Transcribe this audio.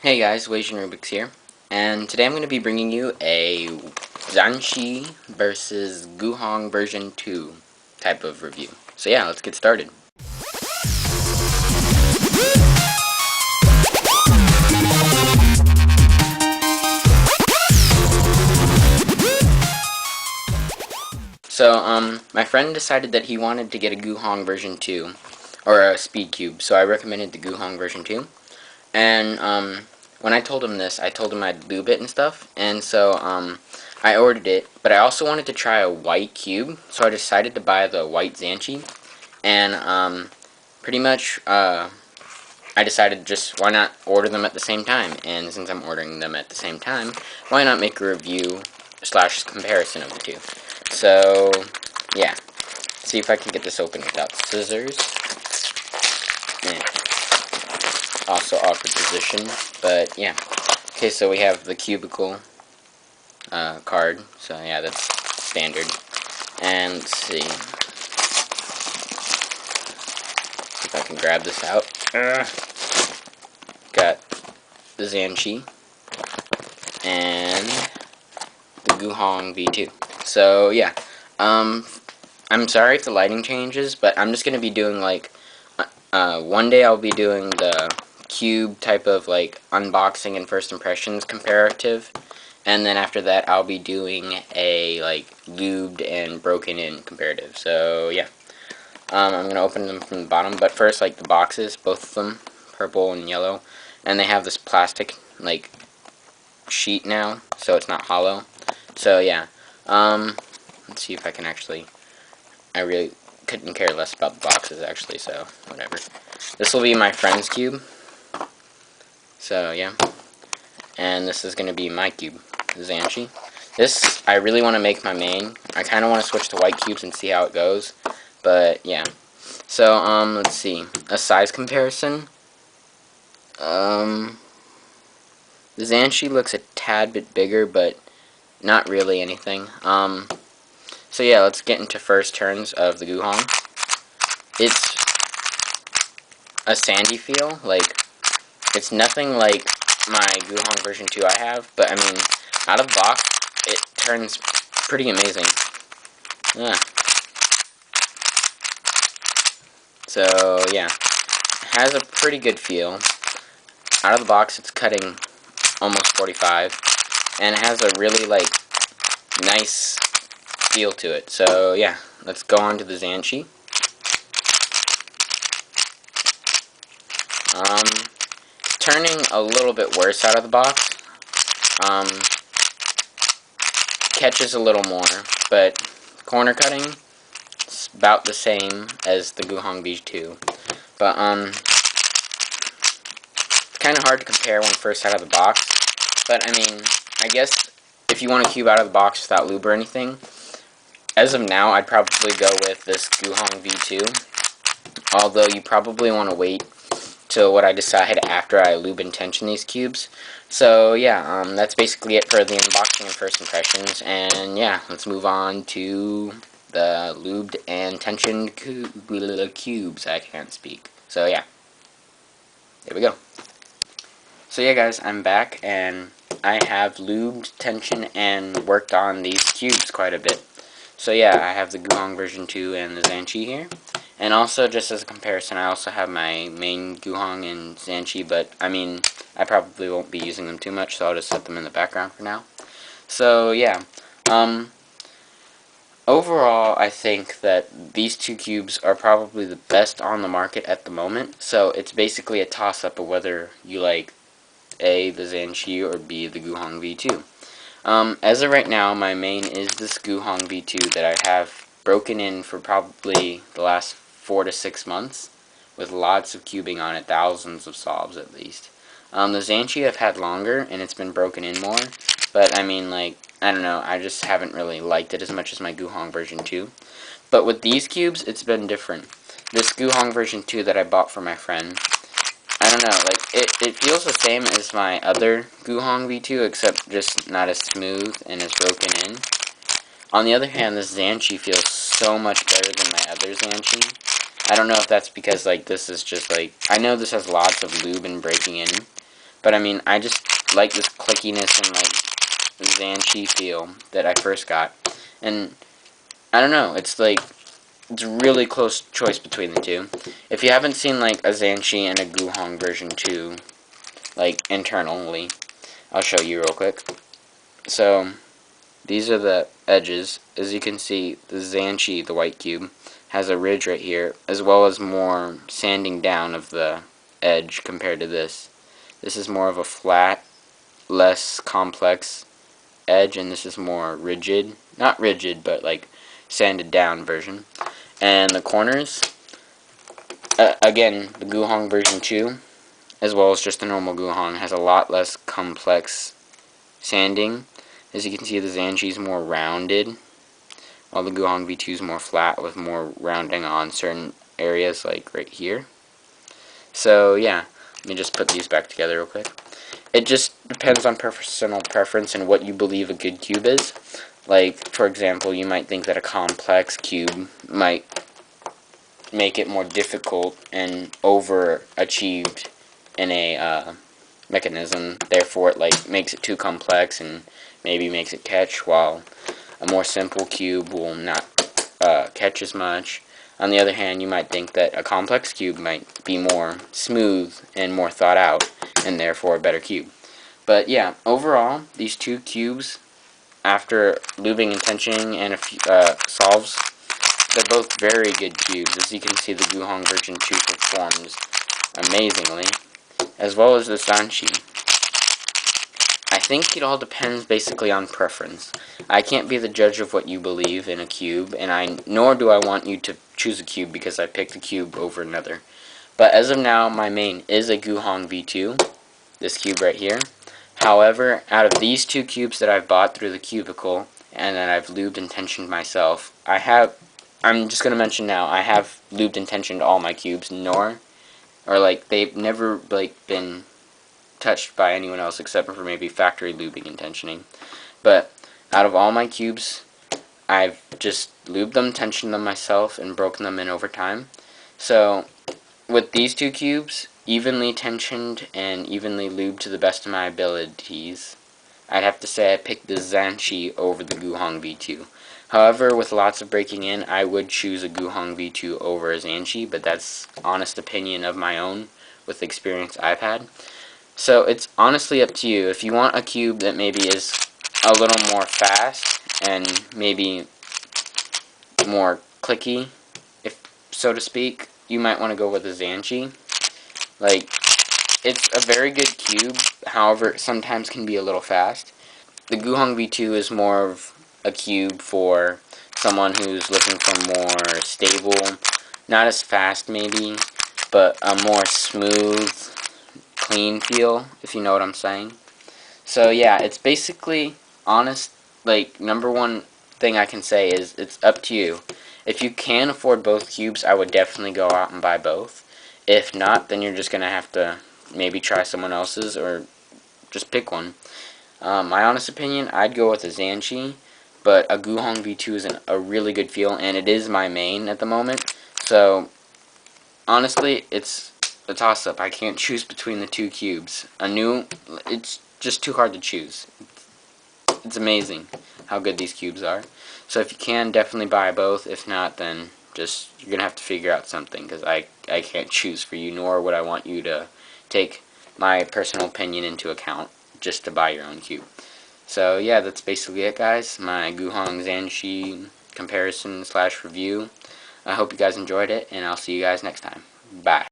Hey guys, Asian Rubik's here, and today I'm going to be bringing you a Zhanchi versus Guhong version 2 type of review. So yeah, let's get started. So, my friend decided that he wanted to get a Guhong version 2, or a Speed Cube, so I recommended the Guhong version 2. And, when I told him this, I told him I'd lube it and stuff, and so, I ordered it, but I also wanted to try a white cube, so I decided to buy the white Zhanchi, and, pretty much, I decided just, why not order them at the same time, and since I'm ordering them at the same time, why not make a review slash comparison of the two. So, yeah, see if I can get this open without scissors. Also awkward position, but yeah. Okay, so we have the cubicle card, so yeah, that's standard. And let's see if I can grab this out. Got the Zhanchi and the Guhong V2. So yeah, I'm sorry if the lighting changes, but I'm just gonna be doing like one day I'll be doing the cube type of like unboxing and first impressions comparative, and then after that I'll be doing a like lubed and broken in comparative. So yeah, I'm gonna open them from the bottom, but first like the boxes, both of them, purple and yellow, and they have this plastic like sheet now, so it's not hollow. So yeah, let's see if I can actually. I really couldn't care less about the boxes actually, so whatever. This will be my friend's cube. So yeah, and this is gonna be my cube, the Zhanchi. This I really want to make my main. I kind of want to switch to white cubes and see how it goes, but yeah. So let's see, a size comparison. The Zhanchi looks a tad bit bigger, but not really anything. So yeah, let's get into first turns of the Guhong. It's a sandy feel, like, it's nothing like my Guhong version 2 I have, but I mean, out of the box, it turns pretty amazing. Yeah. So yeah, it has a pretty good feel. Out of the box, it's cutting almost 45, and it has a really, like, nice feel to it. So yeah, let's go on to the Zhanchi. Turning a little bit worse out of the box. Catches a little more, but corner cutting, it's about the same as the Guhong V2. But it's kind of hard to compare when first out of the box. But I mean, I guess if you want a cube out of the box without lube or anything, as of now, I'd probably go with this Guhong V2. Although you probably want to wait till what I decide after I lube and tension these cubes. So yeah, that's basically it for the unboxing and first impressions. And yeah, let's move on to the lubed and tensioned cubes. I can't speak. So yeah, there we go. So yeah guys, I'm back and I have lubed, tensioned, and worked on these cubes quite a bit. So yeah, I have the Guhong version 2 and the Zhanchi here. And also, just as a comparison, I also have my main Guhong and Zhanchi, but I mean, I probably won't be using them too much, so I'll just set them in the background for now. So yeah, overall, I think that these two cubes are probably the best on the market at the moment. So it's basically a toss-up of whether you like A, the Zhanchi, or B, the Guhong V2. As of right now, my main is this Guhong V2 that I have broken in for probably the last 4 to 6 months, with lots of cubing on it, thousands of solves at least. The Zhanchi I've had longer, and it's been broken in more, but I mean, like, I don't know, I just haven't really liked it as much as my Guhong version 2. But with these cubes, it's been different. This Guhong version 2 that I bought for my friend, I don't know, like, it feels the same as my other Guhong V2, except just not as smooth and as broken in. On the other hand, this Zhanchi feels so much better than my other Zhanchi. I don't know if that's because, like, this is just, like, I know this has lots of lube and breaking in, But I mean, I just like this clickiness and like Zhanchi feel that I first got, and I don't know, it's like it's a really close choice between the two. If you haven't seen like a Zhanchi and a Guhong version 2, like internally, I'll show you real quick. So these are the edges. As you can see, the Zhanchi, the white cube, has a ridge right here, as well as more sanding down of the edge compared to this. This is more of a flat, less complex edge, and this is more rigid. Not rigid, but like sanded down version. And the corners, again, the Guhong version 2, as well as just the normal Guhong, has a lot less complex sanding. As you can see, the Zhanchi is more rounded, while the Guhong V2 is more flat with more rounding on certain areas, like right here. So yeah, let me just put these back together real quick. It just depends on personal preference and what you believe a good cube is. Like, for example, you might think that a complex cube might make it more difficult and overachieved in a mechanism. Therefore, it like makes it too complex and maybe makes it catch, while a more simple cube will not catch as much. On the other hand, you might think that a complex cube might be more smooth and more thought out, and therefore a better cube. But yeah, overall, these two cubes, after lubing and tensioning and a few solves, they're both very good cubes. As you can see, the Guhong version 2 performs amazingly, as well as the Zhanchi. I think it all depends basically on preference. I can't be the judge of what you believe in a cube, and nor do I want you to choose a cube because I picked a cube over another. But as of now, my main is a Guhong V2, this cube right here. However, out of these two cubes that I've bought through the cubicle, and that I've lubed and tensioned myself, I'm just going to mention now, I have lubed and tensioned all my cubes, they've never, like, been touched by anyone else except for maybe factory lubing and tensioning. But out of all my cubes, I've just lubed them, tensioned them myself, and broken them in over time. So with these two cubes, evenly tensioned and evenly lubed to the best of my abilities, I'd have to say I picked the Zhanchi over the Guhong V2. However, with lots of breaking in, I would choose a Guhong V2 over a Zhanchi, but that's honest opinion of my own with the experience I've had. So it's honestly up to you. If you want a cube that maybe is a little more fast and maybe more clicky, if so to speak, you might want to go with a Zhanchi. Like, it's a very good cube, however, it sometimes can be a little fast. The Guhong V2 is more of a cube for someone who's looking for more stable, not as fast maybe, but a more smooth, clean feel, if you know what I'm saying. So yeah, it's basically honest, like, number one thing I can say is it's up to you. If you can afford both cubes, I would definitely go out and buy both. If not, then you're just going to have to maybe try someone else's or just pick one. My honest opinion, I'd go with a Zhanchi, but a Guhong V2 is a really good feel, and it is my main at the moment. So honestly, it's a toss-up. I can't choose between the two cubes. It's just too hard to choose. It's amazing how good these cubes are. So if you can, definitely buy both. If not, then just you're gonna have to figure out something, because I can't choose for you, nor would I want you to take my personal opinion into account just to buy your own cube. So yeah, that's basically it, guys. My Guhong Zhanchi comparison / review. I hope you guys enjoyed it, and I'll see you guys next time. Bye.